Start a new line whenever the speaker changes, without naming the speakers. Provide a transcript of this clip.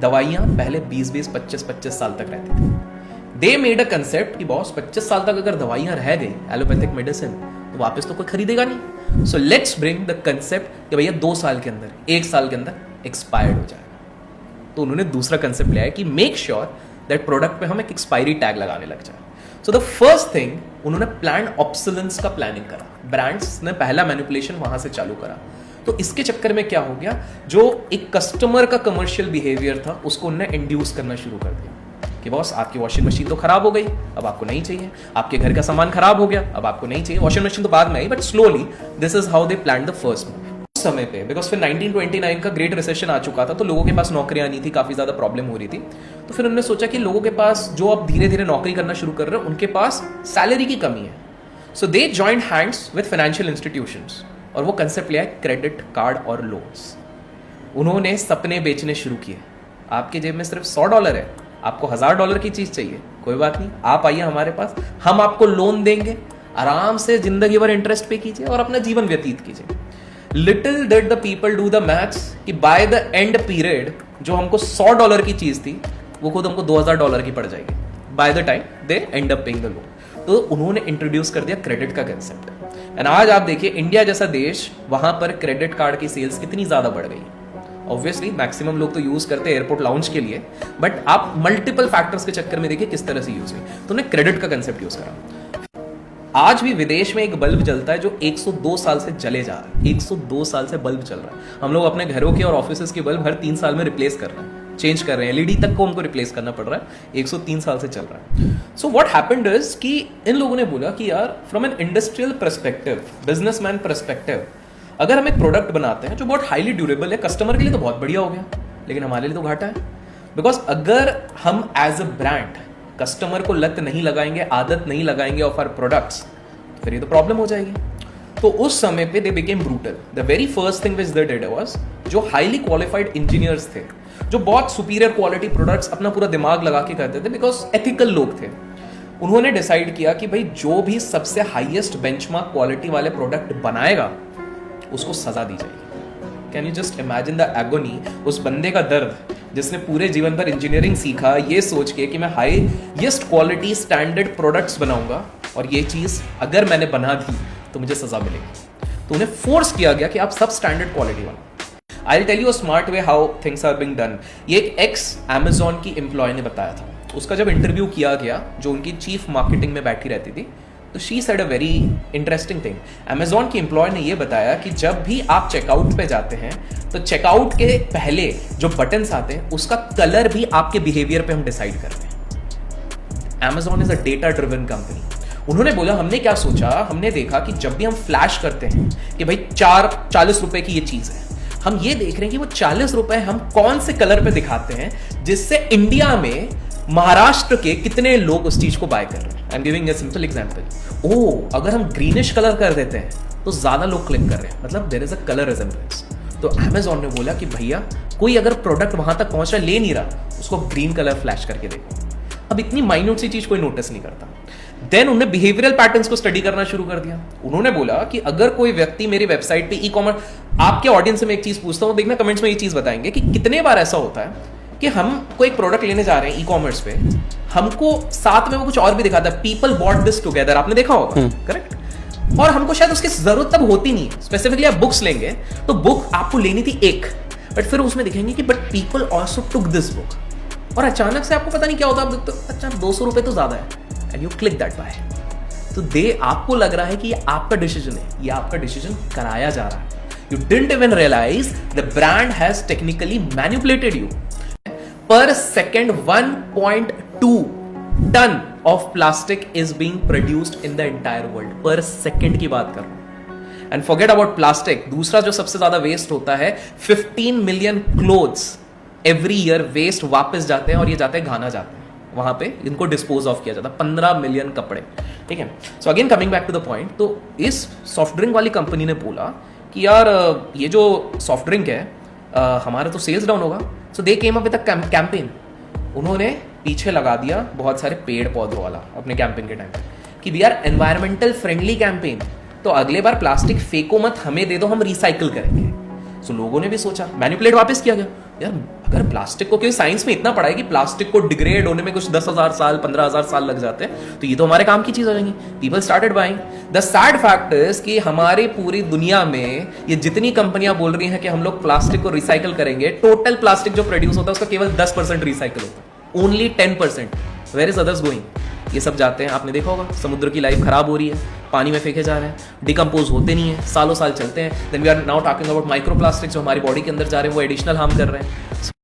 दवाइयां पहले 20-20, 25-25 साल तक रहती थी। दे मेड अ कंसेप्ट कि बॉस 25 साल तक अगर दवाइयां रह गई एलोपैथिक मेडिसिन तो वापस तो कोई खरीदेगा नहीं। So let's bring the concept कि भैया 2 साल के अंदर, 1 साल के अंदर एक्सपायर्ड हो जाएगा। तो उन्होंने दूसरा कंसेप्ट लिया है कि मेक श्योर दैट प्रोडक्ट पे हम एक एक्सपायरी टैग लगाने लग जाए। सो द फर्स्ट थिंग, उन्होंने प्लान ऑब्सोलेंस का प्लानिंग करा। ब्रांड्स ने पहला मैनिपुलेशन वहां से चालू करा। तो इसके चक्कर में क्या हो गया, जो एक कस्टमर का कमर्शियल बिहेवियर था उसको उन्होंने इंड्यूस करना शुरू कर दिया कि बॉस आपकी वॉशिंग मशीन तो खराब हो गई, अब आपको नहीं चाहिए। आपके घर का सामान खराब हो गया, अब आपको नहीं चाहिए। वॉशिंग मशीन तो बाद में आई, but slowly this is how they plan the first move. उस समय पे बिकॉज फिर 1929 का ग्रेट रिसेशन आ चुका था, तो लोगों के पास नौकरियां नहीं थी, काफी ज्यादा प्रॉब्लम हो रही थी। तो फिर उन्होंने सोचा कि लोगों के पास जो अब धीरे धीरे नौकरी करना शुरू कर रहे हैं उनके पास सैलरी की कमी है। So they joint hands with financial institutions, और वो कंसेप्ट लिया है क्रेडिट कार्ड और लोन्स। उन्होंने सपने बेचने शुरू किए। आपकी जेब में सिर्फ $100 है, आपको $1000 की चीज चाहिए, कोई बात नहीं, आप आइए हमारे पास, हम आपको लोन देंगे, आराम से जिंदगी भर इंटरेस्ट पे कीजिए और अपना जीवन व्यतीत कीजिए। Little did the people do the maths कि बाय द एंड पीरियड जो हमको $100 की चीज थी वो खुद हमको $2000 की पड़ जाएगी by the time they and up paying the loan. तो उन्होंने इंट्रोड्यूस कर दिया क्रेडिट का कंसेप्ट। एंड आज आप देखिए इंडिया जैसा देश, वहां पर क्रेडिट कार्ड की सेल्स कितनी ज्यादा बढ़ गई। ऑब्वियसली मैक्सिमम लोग तो यूज करते हैं एयरपोर्ट लाउंज के लिए, बट आप मल्टीपल फैक्टर्स के चक्कर में देखिए किस तरह से यूज हुई। तो उन्हें क्रेडिट का कंसेप्ट यूज करा। आज भी विदेश में एक बल्ब जलता है जो 102 साल से जले जा रहा है। 102 साल से बल्ब चल रहा है। हम लोग अपने घरों के और ऑफिस के बल्ब हर 3 साल में रिप्लेस कर रहे हैं, चेंज कर रहे हैं। एलईडी तक को हमको रिप्लेस करना पड़ रहा है, 103 साल से चल रहा है। सो व्हाट हैपेंड इज कि इन लोगों ने बोला कि यार from an industrial perspective, businessman perspective, अगर हम एक प्रोडक्ट बनाते हैं जो बहुत हाईली ड्यूरेबल है, कस्टमर के लिए तो बहुत बढ़िया हो गया, लेकिन हमारे लिए तो घाटा है। बिकॉज अगर हम एज अ ब्रांड कस्टमर को लत नहीं लगाएंगे, आदत नहीं लगाएंगे ऑफ आवर प्रोडक्ट्स, तो फिर ये तो प्रॉब्लम हो जाएगी। तो उस समय पे they became brutal. The very first thing which they did was, जो हाईली क्वालिफाइड इंजीनियर्स थे, जो बहुत सुपीरियर क्वालिटी प्रोडक्ट्स अपना पूरा दिमाग लगा के करते थे, बिकॉज एथिकल लोग थे, उन्होंने डिसाइड किया कि भाई जो भी सबसे हाईएस्ट बेंचमार्क क्वालिटी वाले प्रोडक्ट बनाएगा उसको सजा दी जाएगी। Can you just imagine the agony, उस बंदे का दर्द जिसने पूरे जीवन भर इंजीनियरिंग सीखा ये सोच के कि मैं हाईएस्ट क्वालिटी स्टैंडर्ड प्रोडक्ट्स बनाऊंगा और ये चीज अगर मैंने बना दी तो मुझे सजा मिलेगी। तो उन्हें फोर्स किया गया कि आप सब स्टैंडर्ड क्वालिटी बनाओ। I will tell you a smart way how things are being done. ये एक एक्स अमेजॉन की एम्प्लॉय ने बताया था। उसका जब इंटरव्यू किया गया, जो उनकी चीफ मार्केटिंग में बैठी रहती थी, तो she said a very interesting thing. Amazon की एम्प्लॉय ने यह बताया कि जब भी आप चेकआउट पे जाते हैं तो चेकआउट के पहले जो बटन्स आते हैं उसका कलर भी आपके बिहेवियर पे हम डिसाइड करते हैं। Amazon is a data driven company. उन्होंने बोला हमने क्या सोचा, हमने देखा कि जब भी हम फ्लैश करते हैं कि भाई 40 रुपए की ये चीज है, हम ये देख रहे हैं कि वो 40 रुपए हम कौन से कलर पे दिखाते हैं जिससे इंडिया में महाराष्ट्र के कितने लोग उस चीज को बाय कर रहे हैं। I am giving a simple example. Oh, अगर हम ग्रीनिश कलर कर देते हैं तो ज्यादा लोग क्लिक कर रहे हैं, मतलब there is a colour resemblance. तो अमेजॉन ने बोला कि भैया कोई अगर प्रोडक्ट वहां तक पहुंच रहा, ले नहीं रहा, उसको ग्रीन कलर फ्लैश करके देखो। अब इतनी माइन्यूट सी चीज कोई नोटिस नहीं करता। देन उन्होंने बिहेवियरल पैटर्न्स को स्टडी करना शुरू कर दिया। उन्होंने बोला कि अगर कोई व्यक्ति मेरी वेबसाइट पे ई कॉमर्स, आपके ऑडियंस से मैं एक चीज पूछता हूं, देखना कमेंट्स में ये चीज बताएंगे कि कितने बार ऐसा होता है कि हम कोई एक प्रोडक्ट लेने जा रहे हैं ई कॉमर्स पे, हमको साथ में वो कुछ और भी दिखाता है, पीपल बॉट दिस टुगेदर, आपने देखा होगा, करेक्ट? और हमको शायद उसकी जरूरत तब होती नहीं। स्पेसिफिकली आप बुक्स लेंगे तो बुक आपको लेनी थी एक, बट फिर उसमें दिखेंगे कि but people also took this book, और अचानक से आपको पता नहीं क्या होता, आप देखते हो अच्छा 200 रुपए तो ज्यादा है, and you click that bye. तो आपको लग रहा है कि ये आपका डिसीजन है, ये आपका डिसीजन कराया जा रहा है। You didn't even realise the brand has technically manipulated you. Per second 1.2 ton of plastic is being produced in the entire world. Per second की बात कर रहा हूं। एंड फॉरगेट अबाउट प्लास्टिक, दूसरा जो सबसे ज्यादा वेस्ट होता है, 15 million clothes every year waste वापस जाते हैं, और ये जाते हैं घाना जाते हैं, वहां पे इनको डिस्पोज ऑफ किया जाता है। 15 मिलियन कपड़े, ठीक है। So again coming back to the point, तो इस सॉफ्ट ड्रिंक वाली कंपनी ने बोला कि यार ये जो सॉफ्ट ड्रिंक है हमारा तो सेल्स डाउन होगा। So they came up with a campaign. उन्होंने पीछे लगा दिया बहुत सारे पेड़ पौधों वाला अपने कैंपेन के टाइम पे कि we are environmental friendly campaign, तो अगले बार प्लास्टिक फेंको मत, हमें दे दो, हम रिसाइकिल करेंगे। सो लोगों ने भी सोचा, मैनिपुलेट वापस किया गया। यार अगर प्लास्टिक को, क्योंकि साइंस में इतना पढ़ा है कि प्लास्टिक को डिग्रेड होने में कुछ 10,000 साल 15,000 साल लग जाते हैं, तो ये तो हमारे काम की चीज हो जाएंगी. People started buying. The sad fact is कि हमारी पूरी दुनिया में ये जितनी कंपनियां बोल रही हैं कि हम लोग प्लास्टिक को रिसाइकल करेंगे, टोटल प्लास्टिक जो प्रोड्यूस होता है उसका केवल 10% रिसाइकल होता है. Only 10%. Where is others going? ये सब जाते हैं, आपने देखा होगा समुद्र की लाइफ खराब हो रही है, पानी में फेंके जा रहे हैं, डिकम्पोज होते नहीं है, सालों साल चलते हैं. Then we are now talking about micro plastic जो हमारी बॉडी के अंदर जा रहे हैं, वो एडिशनल हार्म कर रहे हैं.